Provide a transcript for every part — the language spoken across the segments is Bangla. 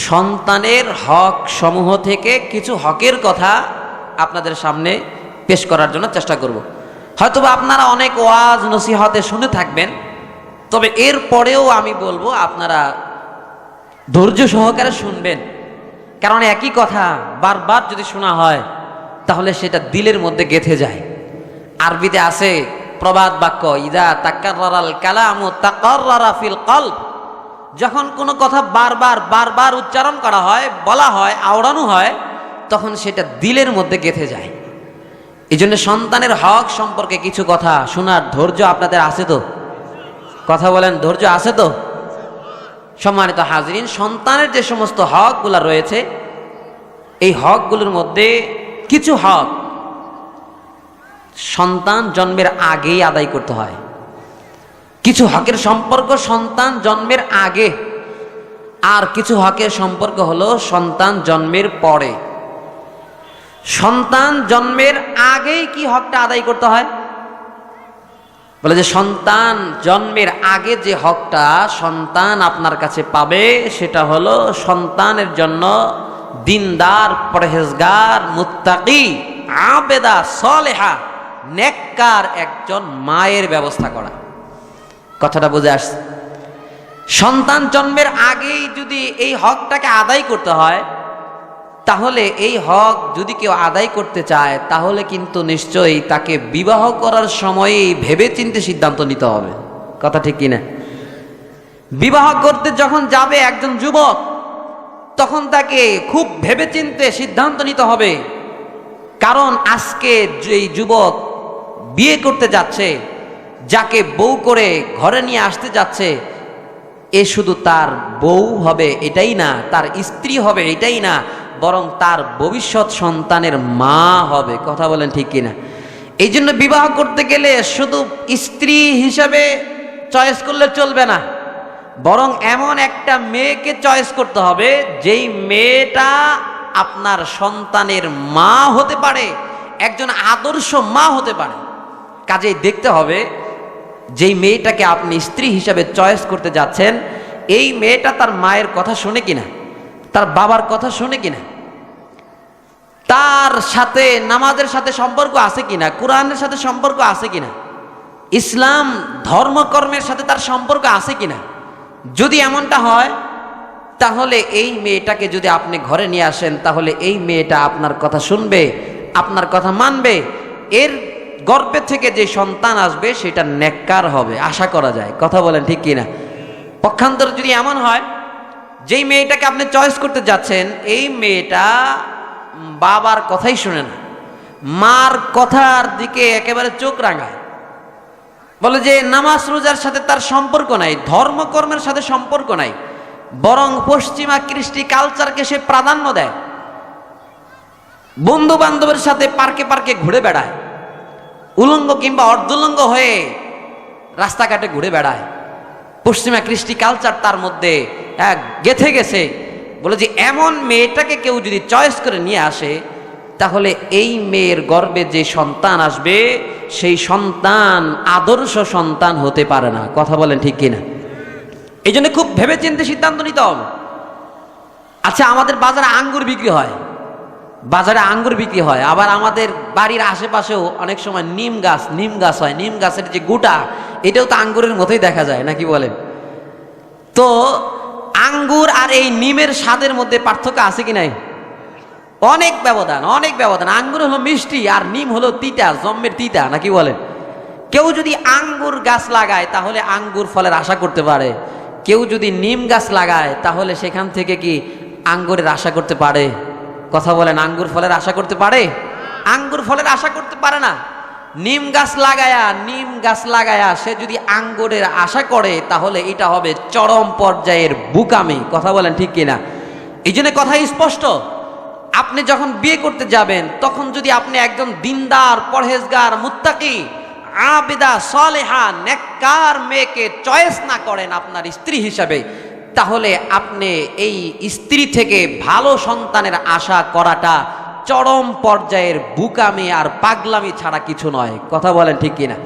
সন্তানের হক সমূহ থেকে কিছু হকের কথা আপনাদের সামনে পেশ করার জন্য চেষ্টা করব। হয়তোবা আপনারা অনেক ওয়াজ নসিহতে শুনে থাকবেন, তবে এর পরেও আমি বলবো আপনারা ধৈর্য সহকারে শুনবেন, কারণ একই কথা বারবার যদি শোনা হয় তাহলে সেটা দিলের মধ্যে গেঁথে যায়। আরবিতে আছে প্রবাদ বাক্য, ইদা তাকাররারাল কালামু তাকাররারা ফিল কলব। যখন কোনো কথা বারবার বারবার উচ্চারণ করা হয়, বলা হয়, আওড়ানো হয়, তখন সেটা দিলের মধ্যে গেঁথে যায়। এই জন্য সন্তানের হক সম্পর্কে কিছু কথা শোনার ধৈর্য আপনাদের আছে তো? কথা বলেন, ধৈর্য আছে তো? সম্মানিত হাজরিন, সন্তানের যে সমস্ত হকগুলো রয়েছে, এই হকগুলোর মধ্যে কিছু হক সন্তান জন্মের আগেই আদায় করতে হয়। কিছু হকের সম্পর্ক সন্তান জন্মের আগে, আর কিছু হকের সম্পর্ক হলো সন্তান জন্মের পরে। সন্তান জন্মের আগেই কি হকটা আদায় করতে হয়? বলে যে সন্তান জন্মের আগে যে হকটা সন্তান আপনার কাছে পাবে সেটা হলো সন্তানের জন্য দিনদার, পরহেজগার, মুত্তাকি, আবেদা, সলেহা, নেককার একজন মায়ের ব্যবস্থা করা। কথাটা বুঝে আসছে? সন্তান জন্মের আগেই যদি এই হকটাকে আদায় করতে হয়, তাহলে এই হক যদি কেউ আদায় করতে চায় তাহলে কিন্তু নিশ্চয়ই তাকে বিবাহ করার সময়ই ভেবে চিন্তে সিদ্ধান্ত নিতে হবে। কথা ঠিক কিনা? বিবাহ করতে যখন যাবে একজন যুবক, তখন তাকে খুব ভেবে চিন্তে সিদ্ধান্ত নিতে হবে, কারণ আজকে যেই যুবক বিয়ে করতে যাচ্ছে, যাকে বউ করে ঘরে নিয়ে আসতে যাচ্ছে, এ শুধু তার বউ হবে এটাই না, তার স্ত্রী হবে এটাই না, বরং তার ভবিষ্যৎ সন্তানের মা হবে। কথা বলেন ঠিক কিনা? এই জন্য বিবাহ করতে গেলে শুধু স্ত্রী হিসাবে চয়েস করলে চলবে না, বরং এমন একটা মেয়েকে চয়েস করতে হবে যেই মেয়েটা আপনার সন্তানের মা হতে পারে, একজন আদর্শ মা হতে পারে। কাজেই দেখতে হবে যেই মেয়েটাকে আপনি স্ত্রী হিসাবে চয়েস করতে যাচ্ছেন, এই মেয়েটা তার মায়ের কথা শোনে কিনা, তার বাবার কথা শোনে কিনা, তার সাথে নামাজের সাথে সম্পর্ক আছে কিনা, কোরআনের সাথে সম্পর্ক আছে কিনা, ইসলাম ধর্মকর্মের সাথে তার সম্পর্ক আছে কিনা। যদি এমনটা হয় তাহলে এই মেয়েটাকে যদি আপনি ঘরে নিয়ে আসেন, তাহলে এই মেয়েটা আপনার কথা শুনবে, আপনার কথা মানবে, এর গর্ভে থেকে যে সন্তান আসবে সেটা নেককার হবে, আশা করা যায়। কথা বলেন ঠিক কিনা? পক্ষান্তরে যদি এমন হয় যেই মেয়েটাকে আপনি চয়েস করতে যাচ্ছেন, এই মেয়েটা বাবার কথাই শুনে না, মার কথার দিকে একেবারে চোখ রাঙায়, বলে যে নামাজ রোজার সাথে তার সম্পর্ক নাই, ধর্মকর্মের সাথে সম্পর্ক নাই, বরং পশ্চিমা কৃষ্টি কালচারকে সে প্রাধান্য দেয়, বন্ধু বান্ধবের সাথে পার্কে পার্কে ঘুরে বেড়ায়, উলঙ্গ কিংবা অর্ধুলঙ্গ হয়ে রাস্তাঘাটে ঘুরে বেড়ায়, পশ্চিমা কৃষ্টি কালচার তার মধ্যে গেঁথে গেছে। বলে যে এমন মেয়েটাকে কেউ যদি চয়েস করে নিয়ে আসে, তাহলে এই মেয়ের গর্ভে যে সন্তান আসবে সেই সন্তান আদর্শ সন্তান হতে পারে না। কথা বলেন ঠিক কিনা? এই জন্য খুব ভেবে চিন্তে সিদ্ধান্ত নিতে হবে। আচ্ছা, আমাদের বাজারে আঙ্গুর বিক্রি হয়, বাজারে আঙ্গুর বিক্রি হয়, আবার আমাদের বাড়ির আশেপাশেও অনেক সময় নিম গাছ হয়, নিম গাছের যে গোটা, এটাও তো আঙ্গুরের মতোই দেখা যায়, নাকি বলেন? তো আঙ্গুর আর এই নিমের স্বাদের মধ্যে পার্থক্য আছে কি নাই? অনেক ব্যবধান, অনেক ব্যবধান। আঙ্গুর হলো মিষ্টি আর নিম হলো তিতা, জম্মের তিতা, নাকি বলেন? কেউ যদি আঙ্গুর গাছ লাগায় তাহলে আঙ্গুর ফলের আশা করতে পারে, কেউ যদি নিম গাছ লাগায় তাহলে সেখান থেকে কি আঙ্গুরের আশা করতে পারে? কথা বলেন, আঙ্গুর ফলের আশা করতে পারে? আঙ্গুর ফলের আশা করতে পারে না। নিম গাছ লাগায়া সে যদি আঙ্গুরের আশা করে তাহলে এটা হবে চরম পর্যায়ের বুকামি। কথা বলেন ঠিক কিনা? এই জন্য কথা স্পষ্ট, আপনি যখন বিয়ে করতে যাবেন তখন যদি আপনি একজন দিনদার, পরহেজগার, মুত্তাকি, আবেদা, সলেহা, নেককার মেয়েকে চয়েস না করেন আপনার স্ত্রী হিসাবে, তাহলে আপনি এই স্ত্রী থেকে ভালো সন্তানের আশা করাটা চরম পর্যায়ের বুকামি আর পাগলামি ছাড়া কিছু নয়। কথা বলেন ঠিক কিনা?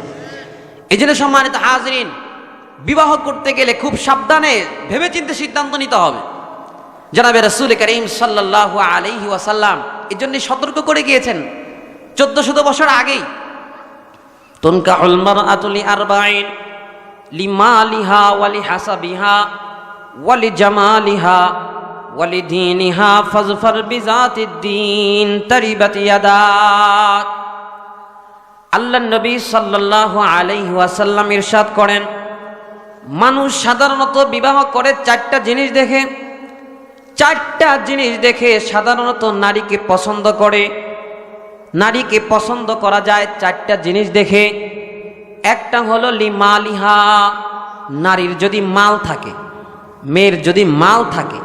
এই জন্য সম্মানিত হাজরিন, বিবাহ করতে গেলে খুব সাবধানে ভেবেচিন্তে সিদ্ধান্ত নিতে হবে। জনাবে রাসূল করিম সাল্লাল্লাহু আলাইহি ওয়াসাল্লাম এই জন্য সতর্ক করে গিয়েছেন 1400 বছর আগেই, তুনকাহুল মারআতু লিআরবাঈন লিমালিহা ওয়ালি হাসাবিহা ওয়ালি জামালিহা ওয়ালি দীনিহা ফাজফার বিযাতিদ দীন তারিবাত ইয়াদাক। আল্লাহর নবী সাল্লাল্লাহু আলাইহি ওয়াসাল্লাম ইরশাদ করেন, মানুষ সাধারণত বিবাহ করে চারটা জিনিস দেখে, চারটা জিনিস দেখে সাধারণত নারীকে পছন্দ করে। নারীকে পছন্দ করা যায় চারটা জিনিস দেখে। একটা হলো লিমালিহা, নারীর যদি মাল থাকে, মেয়ের যদি মাল থাকে,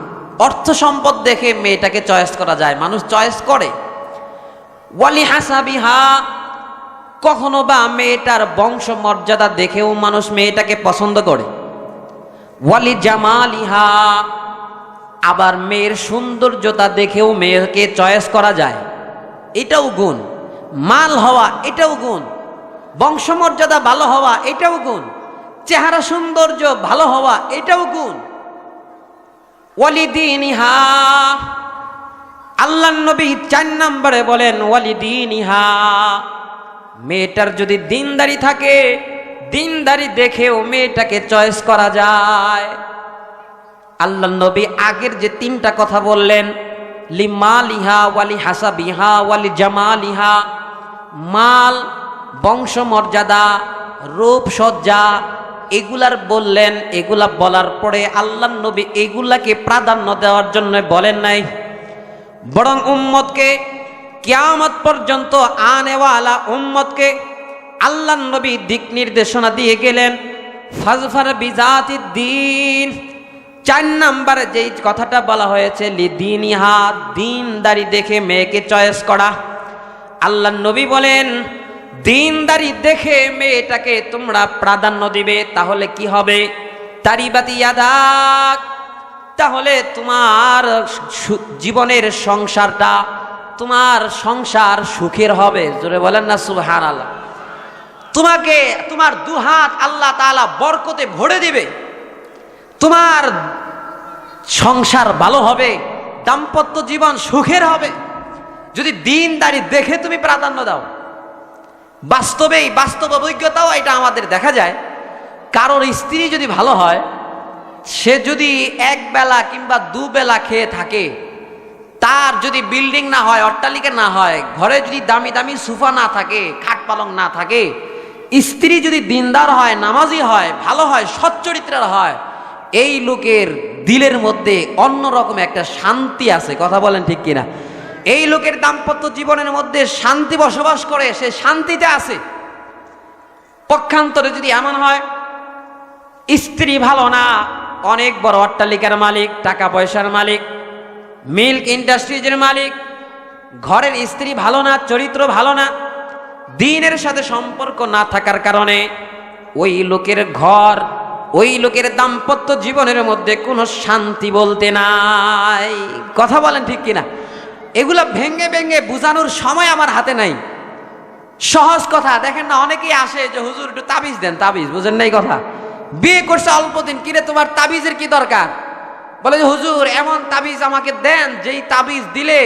অর্থ সম্পদ দেখে মেয়েটাকে চয়েস করা যায়, মানুষ চয়েস করে। ওয়ালি হাসাবিহা, কখনো বা মেয়েটার বংশ মর্যাদা দেখেও মানুষ মেয়েটাকে পছন্দ করে। ওয়ালি জামালিহা, আবার মেয়ের সৌন্দর্যতা দেখেও মেয়েকে চয়েস করা যায়, এটাও গুণ। মাল হওয়া এটাও গুণ, বংশমর্যাদা ভালো হওয়া এটাও গুণ, চেহারা সৌন্দর্য ভালো হওয়া এটাও গুণ। ওয়ালিদিনিহা, আল্লাহর নবী 4 নম্বরে বলেন ওয়ালিদিনিহা, মেয়েটার যদি দিনদারি থাকে, দিনদারি দেখেও মেয়েটাকে চয়েস করা যায়। আল্লাহর নবী আগের যে 3টা কথা বললেন, লিমালিহা ওয়ালি হাসাবিহা ওয়ালি জামালিহা, মাল, বংশমর্যাদা, রূপসজ্জা, এগুলার বললেন। এগুলা বলার পরে আল্লাহর নবী এগুলাকে প্রাধান্য দেওয়ার জন্য বলেন নাই, বরং উম্মতকে, কিয়ামত পর্যন্ত আনেওয়ালা উম্মতকে আল্লাহর নবী দিক নির্দেশনা দিয়ে গেলেন, ফাজফার বিজাতিদ দ্বীন। 4 নম্বরে যেই কথাটা বলা হয়েছে লিদিনিহা, দিনদারি দেখে মেয়েকে চয়েস করা। আল্লাহর নবী বলেন দিনদারি দেখে মেয়েটাকে তোমরা প্রাধান্য দিবে, তাহলে কি হবে? তারিবাত ইয়াদাক, তাহলে তোমার জীবনের সংসারটা, তোমার সংসার সুখের হবে। জোরে বলেন না সুবহানাল্লাহ। তোমাকে, তোমার 2 হাত আল্লাহ তাআলা বরকতে ভরে দিবে, তোমার সংসার ভালো হবে, দাম্পত্য জীবন সুখের হবে যদি দিনদারি দেখে তুমি প্রাধান্য দাও। বাস্তবেই, বাস্তব অভিজ্ঞতাও এটা আমাদের দেখা যায়। কারোর স্ত্রী যদি ভালো হয়, সে যদি 1 বেলা কিংবা 2 বেলা খেয়ে থাকে, তার যদি বিল্ডিং না হয়, অট্টালিকা না হয়, ঘরে যদি দামি দামি সোফা না থাকে, খাট পালং না থাকে, স্ত্রী যদি দিনদার হয়, নামাজি হয়, ভালো হয়, সৎ চরিত্রের হয়, এই লোকের দিলের মধ্যে অন্যরকম একটা শান্তি আছে। কথা বলেন ঠিক কিনা? এই লোকের দাম্পত্য জীবনের মধ্যে শান্তি বসবাস করে, সে শান্তিতে আছে। পক্ষান্তরে যদি এমন হয়, স্ত্রী ভালো না, অনেক বড় অট্টালিকার মালিক, টাকা পয়সার মালিক, মিল্ক ইন্ডাস্ট্রিজের মালিক, ঘরের স্ত্রী ভালো না, চরিত্র ভালো না, দ্বীনের সাথে সম্পর্ক না থাকার কারণে ওই লোকের ঘর, ওই লোকের দাম্পত্য জীবনের মধ্যে কোনো শান্তি বলতে নাই। কথা বলেন ঠিক কিনা? এগুলা ভেঙ্গে ভেঙ্গে বুঝানোর সময় আমার হাতে নাই। সহজ কথা দেখেন না, অনেকেই আসে যে হুজুর একটু তাবিজ দেন, তাবিজ বুঝেন নাই কথা। বিয়ে করছে অল্প দিন, কিরে তোমার তাবিজের কি দরকার? বলে যে হুজুর এমন তাবিজ আমাকে দেন, যেই তাবিজ দিলে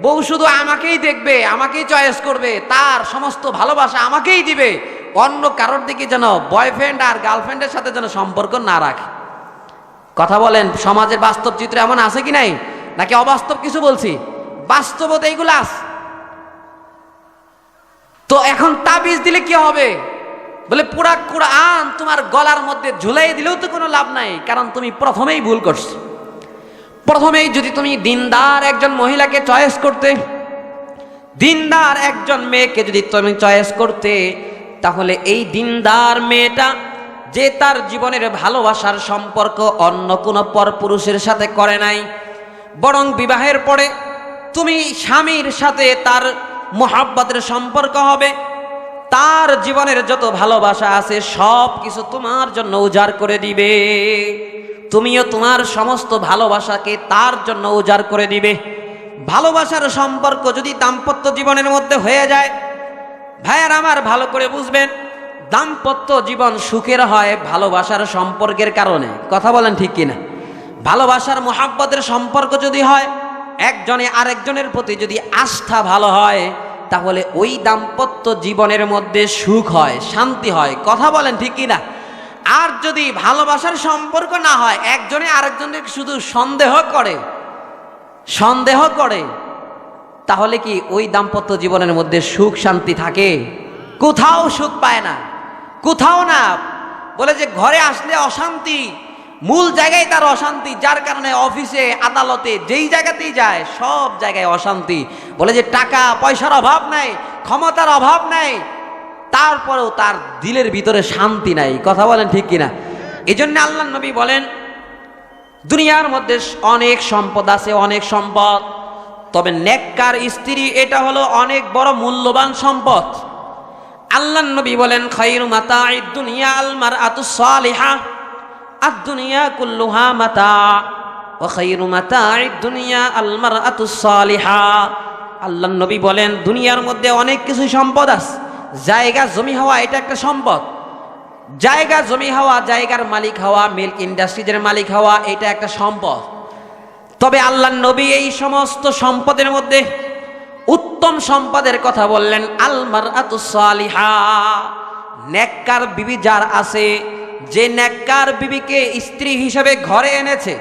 বউ শুধু আমাকেই দেখবে, আমাকেই চয়েস করবে, তার সমস্ত ভালোবাসা আমাকেই দিবে, অন্য কারোর দিকে যেন বয়ফ্রেন্ড আর গার্লফ্রেন্ডের সাথে যেন সম্পর্ক না রাখে। কথা বলেন, সমাজের বাস্তব চিত্র এমন আছে কি নাই, নাকি অবাস্তব কিছু বলছি? বাস্তবতা এইগুলো আছে। তো এখন তাবিজ দিলে কি হবে? বলে পুরা কুরআন তোমার গলার মধ্যে ঝুলাই দিলেও তো কোনো লাভ নাই, কারণ তুমি প্রথমেই ভুল করছো। প্রথমেই যদি তুমি দিনদার একজন মহিলাকে চয়েস করতে, দিনদার একজন মেয়েকে যদি তুমি চয়েস করতে, তাহলে এই দিনদার মেয়েটা যে তার জীবনের ভালোবাসার সম্পর্ক অন্য কোনো পরপুরুষের সাথে করে নাই, বরং বিবাহের পরে তুমি স্বামীর সাথে তার মোহাব্বতের সম্পর্ক হবে, তার জীবনের যত ভালোবাসা আছে সব কিছু তোমার জন্য উজাড় করে দিবে, তুমিও তোমার সমস্ত ভালোবাসাকে তার জন্য উজাড় করে দিবে। ভালোবাসার সম্পর্ক যদি দাম্পত্য জীবনের মধ্যে হয়ে যায়, ভাইয়ার আমার ভালো করে বুঝবেন, দাম্পত্য জীবন সুখের হয় ভালোবাসার সম্পর্কের কারণে। কথা বলেন ঠিক কিনা? ভালোবাসার মোহাব্বতের সম্পর্ক যদি হয়, একজনে আরেকজনের প্রতি যদি আস্থা ভালো হয়, তাহলে ওই দাম্পত্য জীবনের মধ্যে সুখ হয়, শান্তি হয়। কথা বলেন ঠিক কিনা? আর যদি ভালোবাসার সম্পর্ক না হয়, একজনে আরেকজনের শুধু সন্দেহ করে, তাহলে কি ওই দাম্পত্য জীবনের মধ্যে সুখ শান্তি থাকে? কোথাও সুখ পায় না, কোথাও না। বলে যে ঘরে আসলে অশান্তি, মূল জায়গায় তার অশান্তি, যার কারণে অফিসে আদালতে যেই জায়গাতেই যায় সব জায়গায় অশান্তি। বলে যে টাকা পয়সার অভাব নাই, ক্ষমতার অভাব নাই, তারপরেও তার দিলের ভিতরে শান্তি নাই। কথা বলেন ঠিক কিনা? এই জন্য আল্লাহ নবী বলেন, দুনিয়ার মধ্যে অনেক সম্পদ আছে, অনেক সম্পদ, তবে নেককার স্ত্রী এটা হলো অনেক বড় মূল্যবান সম্পদ। আল্লাহ নবী বলেন, খায়রু মাতাঈদ দুনিয়া আল মারআতুস সালিহা, আদ-দুনিয়া কুল্লুহা মাতা ওয়া খায়রু মাতাঈদ দুনিয়া আল মারআতুস সালিহা। আল্লাহ নবী বলেন, দুনিয়ার মধ্যে অনেক কিছু সম্পদ আছে। জায়গা জমি হওয়া এটা একটা সম্পদ, জায়গা জমি হওয়া, জায়গার মালিক হওয়া, মিল্ক ইন্ডাস্ট্রিজের মালিক হওয়া, এটা একটা সম্পদ। তবে আল্লাহ নবী এই সমস্ত সম্পদের মধ্যে উত্তম সম্পদের কথা বললেন, আল মারআতুস সালিহা, নেককার বিবি যার আছে, যে নেককার বিবিকে স্ত্রী হিসেবে ঘরে এনেছে,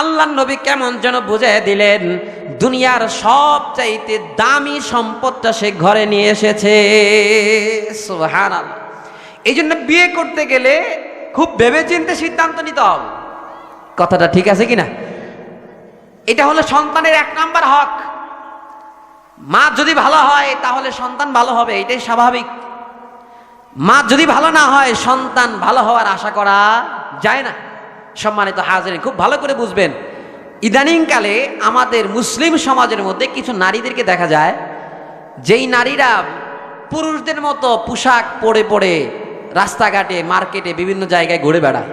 আল্লাহ নবী কেমন যেন বুঝিয়ে দিলেন, দুনিয়ার সবচাইতে দামি সম্পদটা সে ঘরে নিয়ে এসেছে। সুবহানাল্লাহ। এই জন্য বিয়ে করতে গেলে খুব ভেবেচিন্তে সিদ্ধান্ত নিতে হবে। কথাটা ঠিক আছে কিনা? এটা হলো সন্তানের 1 নাম্বার হক। মা যদি ভালো হয় তাহলে সন্তান ভালো হবে, এটাই স্বাভাবিক। মা যদি ভালো না হয়, সন্তান ভালো হওয়ার আশা করা যায় না। সম্মানিত হাজিরিন, খুব ভালো করে বুঝবেন, ইদানিংকালে আমাদের মুসলিম সমাজের মধ্যে কিছু নারীদেরকে দেখা যায়, যেই নারীরা পুরুষদের মতো পোশাক পরে পরে রাস্তাঘাটে, মার্কেটে, বিভিন্ন জায়গায় ঘুরে বেড়ায়।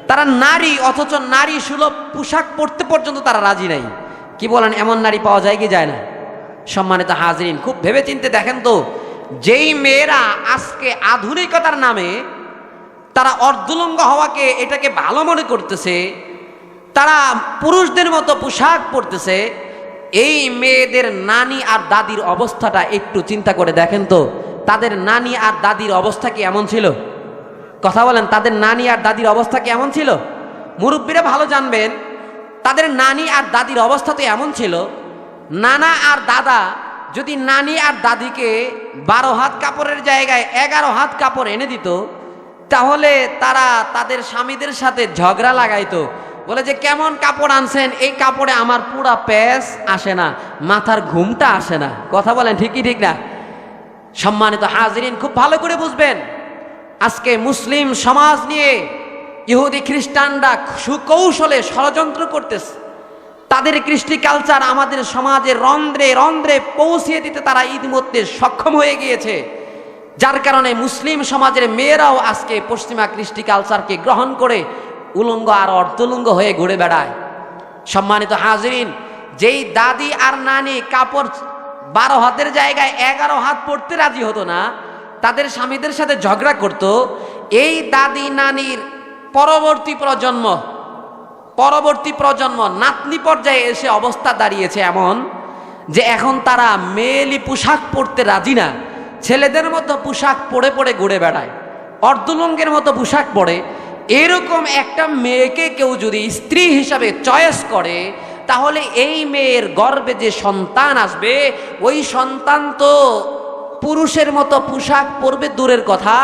তারা নারী, অথচ নারী সুলভ পোশাক পরতে পর্যন্ত তারা রাজি নাই। কি বলেন, এমন নারী পাওয়া যায় কি যায় না? সম্মানিত হাজিরিন, খুব ভেবেচিন্তে দেখেন তো, যেই মেয়েরা আজকে আধুনিকতার নামে তারা অর্ধলঙ্গ হওয়াকে এটাকে ভালো মনে করতেছে, তারা পুরুষদের মতো পোশাক পরতেছে, এই মেয়েদের নানি আর দাদির অবস্থাটা একটু চিন্তা করে দেখেন তো। তাদের নানি আর দাদির অবস্থা কি এমন ছিল? কথা বলেন, তাদের নানি আর দাদির অবস্থা কি এমন ছিল? মুরব্বীরা ভালো জানবেন, তাদের নানি আর দাদির অবস্থা তো এমন ছিল, নানা আর দাদা যদি নানি আর দাদিকে 12 হাত কাপড়ের জায়গায় 11 হাত কাপড় এনে দিত, তাহলে তারা তাদের স্বামীদের সাথে ঝগড়া লাগাইতো। বলে যে কেমন কাপড় আনছেন, এই কাপড়ে আমার পুরা প্যাচ আসে না, মাথার ঘুমটা আসে না। কথা বলেন ঠিক কি ঠিক না? সম্মানিত হাজিরিন, খুব ভালো করে বুঝবেন, আজকে মুসলিম সমাজ নিয়ে ইহুদি খ্রিস্টানরা সুকৌশলে ষড়যন্ত্র করতেছে। তাদের কৃষ্টি কালচার আমাদের সমাজের রন্ধ্রে রন্ধ্রে পৌঁছিয়ে দিতে তারা ইতিমধ্যে সক্ষম হয়ে গিয়েছে, যার কারণে মুসলিম সমাজের মেয়েরাও আজকে পশ্চিমা কৃষ্টি কালচারকে গ্রহণ করে উলঙ্গ আর অর্ধলঙ্গ হয়ে ঘুরে বেড়ায়। সম্মানিত হাজিরিন, যেই দাদি আর নানি কাপড় 12 হাতের জায়গায় 11 হাত পরতে রাজি হতো না, তাদের স্বামীদের সাথে ঝগড়া করত, এই দাদি নানির পরবর্তী প্রজন্ম নাতনি পর্যায়ে এসে অবস্থা দাঁড়িয়েছে এমন যে এখন তারা মেয়েলি পোশাক পরতে রাজি না, ছেলেদের মতো পোশাক পরে পরে ঘুরে বেড়ায়, অর্ধলঙ্গের মতো পোশাক পরে। এরকম একটা মেয়েকে কেউ যদি স্ত্রী হিসাবে চয়েস করে, তাহলে এই মেয়ের গর্ভে যে সন্তান আসবে, ওই সন্তান তো পুরুষের মতো পোশাক পরবে দূরের কথা,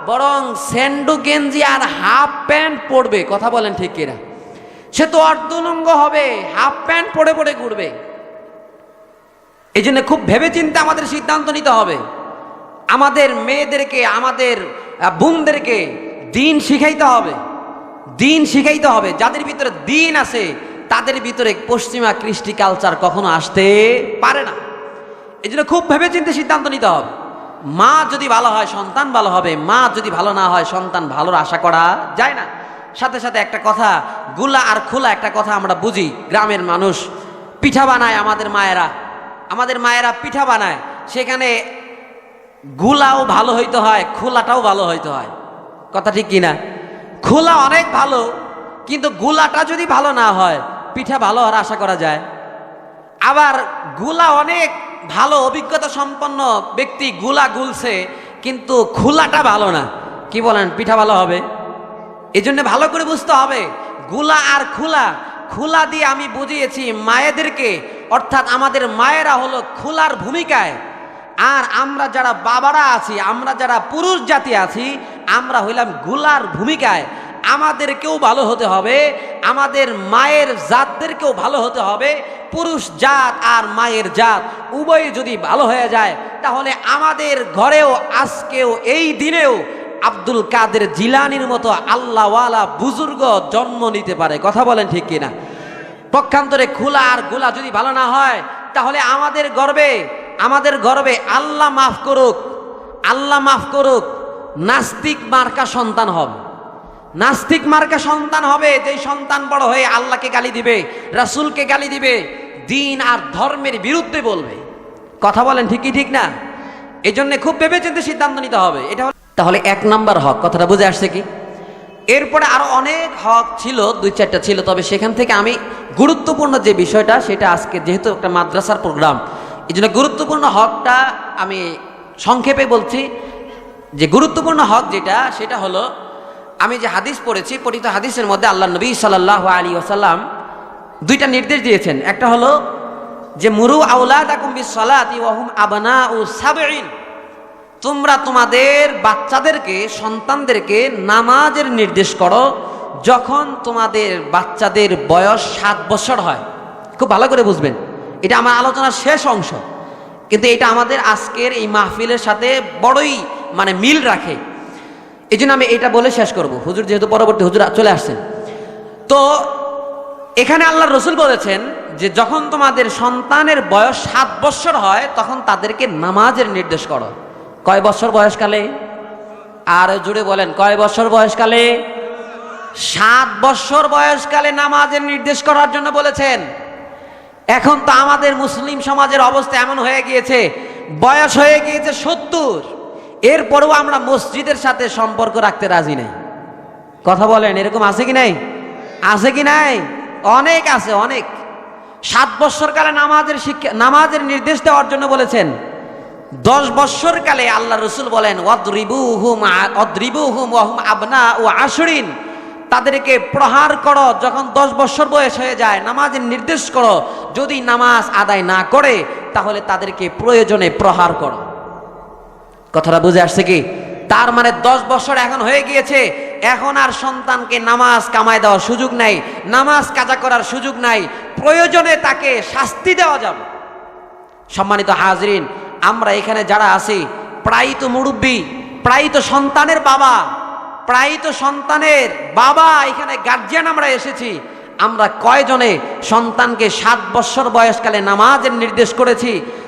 বরং স্যান্ডো গেঞ্জি আর হাফ প্যান্ট পরবে। কথা বলেন ঠিক কিনা? সে তো অর্ধলঙ্গ হবে, হাফ প্যান্ট পরে পরে ঘুরবে। এই জন্য খুব ভেবেচিন্তে আমাদের সিদ্ধান্ত নিতে হবে। আমাদের মেয়েদেরকে, আমাদের বোনদেরকে দিন শিখাইতে হবে, দিন শিখাইতে হবে। যাদের ভিতরে দিন আছে তাদের ভিতরে পশ্চিমা কৃষ্টি কালচার কখনো আসতে পারে না। এই জন্য খুব ভেবেচিন্তে সিদ্ধান্ত নিতে হবে। মা যদি ভালো হয় সন্তান ভালো হবে, মা যদি ভালো না হয় সন্তান ভালোর আশা করা যায় না। সাথে সাথে একটা কথা, গুলা আর খোলা একটা কথা আমরা বুঝি, গ্রামের মানুষ পিঠা বানায়, আমাদের মায়েরা পিঠা বানায়, সেখানে গুলাও ভালো হইতে হয়, খোলাটাও ভালো হইতে হয়। কথা ঠিক কিনা? খোলা অনেক ভালো, কিন্তু গুলাটা যদি ভালো না হয় পিঠা ভালো হওয়ার আশা করা যায়? আবার গুলা অনেক ভালো অভিজ্ঞতা সম্পন্ন ব্যক্তি গুলা গুলছে, কিন্তু খোলাটা ভালো না, কি বলেন পিঠা ভালো হবে? এই জন্য ভালো করে বুঝতে হবে গুলা আর খোলা। খোলা দিয়ে আমি বুঝিয়েছি মায়েদেরকে, অর্থাৎ আমাদের মায়েরা হলো খোলার ভূমিকায়, আর আমরা যারা বাবারা আছি, আমরা যারা পুরুষ জাতি আছি, আমরা হইলাম গুলার ভূমিকায়। আমাদেরকেও ভালো হতে হবে, আমাদের মায়ের জাতদেরকেও ভালো হতে হবে। পুরুষ জাত আর মায়ের জাত উভয় যদি ভালো হয়ে যায়, তাহলে আমাদের ঘরেও আজকেও এই দিনেও আব্দুল কাদের জিলানির মতো আল্লাহওয়ালা বুজুর্গ জন্ম নিতে পারে। কথা বলেন ঠিক কিনা? পক্ষান্তরে খোলা আর গোলা যদি ভালো না হয়, তাহলে আমাদের গর্বে আল্লাহ মাফ করুক, আল্লাহ মাফ করুক, নাস্তিক মার্কা সন্তান হবে। নাস্তিক মার্কা সন্তান হবে, যেই সন্তান বড় হয়ে আল্লাহকে গালি দিবে, রাসূলকে গালি দিবে, দিন আর ধর্মের বিরুদ্ধে বলবে। কথা বলেন ঠিকই ঠিক না? এই জন্য খুব ভেবেচিন্তে সিদ্ধান্ত নিতে হবে। এটা তাহলে 1 নাম্বার হক, কথাটা বুঝে আসছে কি? এরপরে আরো অনেক হক ছিল, 2-4টা ছিল, তবে সেখান থেকে আমি গুরুত্বপূর্ণ যে বিষয়টা, সেটা আজকে যেহেতু একটা মাদ্রাসার প্রোগ্রাম, এই জন্য গুরুত্বপূর্ণ হকটা আমি সংক্ষেপে বলছি। যে গুরুত্বপূর্ণ হক যেটা, সেটা হলো আমি যে হাদিস পড়েছি, পঠিত হাদিসের মধ্যে আল্লাহ নবী সাল্লাল্লাহু আলাইহি ওয়াসাল্লাম 2টা নির্দেশ দিয়েছেন। একটা হলো যে মুরু আওলাদাকুম বিসসালাতি ওয়া হুম আবনাউ সাবঈন, তোমরা তোমাদের বাচ্চাদেরকে, সন্তানদেরকে নামাজের নির্দেশ করো যখন তোমাদের বাচ্চাদের বয়স 7 বছর হয়। খুব ভালো করে বুঝবেন, এটা আমার আলোচনার শেষ অংশ, কিন্তু এটা আমাদের আজকের এই মাহফিলের সাথে বড়ই মিল রাখে। এই জন্য আমি এটা বলে শেষ করব। হুজুর যেহেতু পরবর্তী হুজুর চলে আসছেন, তো এখানে আল্লাহর রাসূল বলেছেন যে যখন তোমাদের সন্তানের বয়স 7 বছর হয়, তখন তাদেরকে নামাজের নির্দেশ করো। কয় বছর বয়সকালে? আর জুড়ে বলেন, কয় বছর বয়সকালে? 7 বছর বয়সকালে নামাজের নির্দেশ করার জন্য বলেছেন। এখন তো আমাদের মুসলিম সমাজের অবস্থা এমন হয়ে গিয়েছে, বয়স হয়ে গিয়েছে 70, এরপরেও আমরা মসজিদের সাথে সম্পর্ক রাখতে রাজি নাই। কথা বলেন, এরকম আছে কি নাই? আছে কি নাই? অনেক আছে, অনেক। 7 বছর কালে নামাজের নির্দেশ দেওয়ার জন্য বলেছেন। 10 বছর কালে আল্লাহ রসুল বলেন ওয়াদরিবুহুম ওয়া হুম আবনাউ আশরিন, তাদেরকে প্রহার করো যখন 10 বছর বয়স হয়ে যায়, নামাজের নির্দেশ করো। যদি নামাজ আদায় না করে, তাহলে তাদেরকে প্রয়োজনে প্রহার করো। কথাটা বুঝে আসছে কি? তার 10 বছর এখন হয়ে গিয়েছে, এখন আর সন্তানকে নামাজ কামায় দেওয়ার সুযোগ নাই, নামাজ কাজা করার সুযোগ নাই, প্রয়োজনে তাকে শাস্তি দেওয়া যাবে। সম্মানিত হাজরিন, আমরা এখানে যারা আছি, প্রায় তো মুরব্বী, প্রায় তো সন্তানের বাবা, প্রায় তো সন্তানের বাবা, এখানে গার্জিয়ান আমরা এসেছি। আমরা কয়জনে সন্তানকে 7 বছর বয়সকালে নামাজের নির্দেশ করেছি?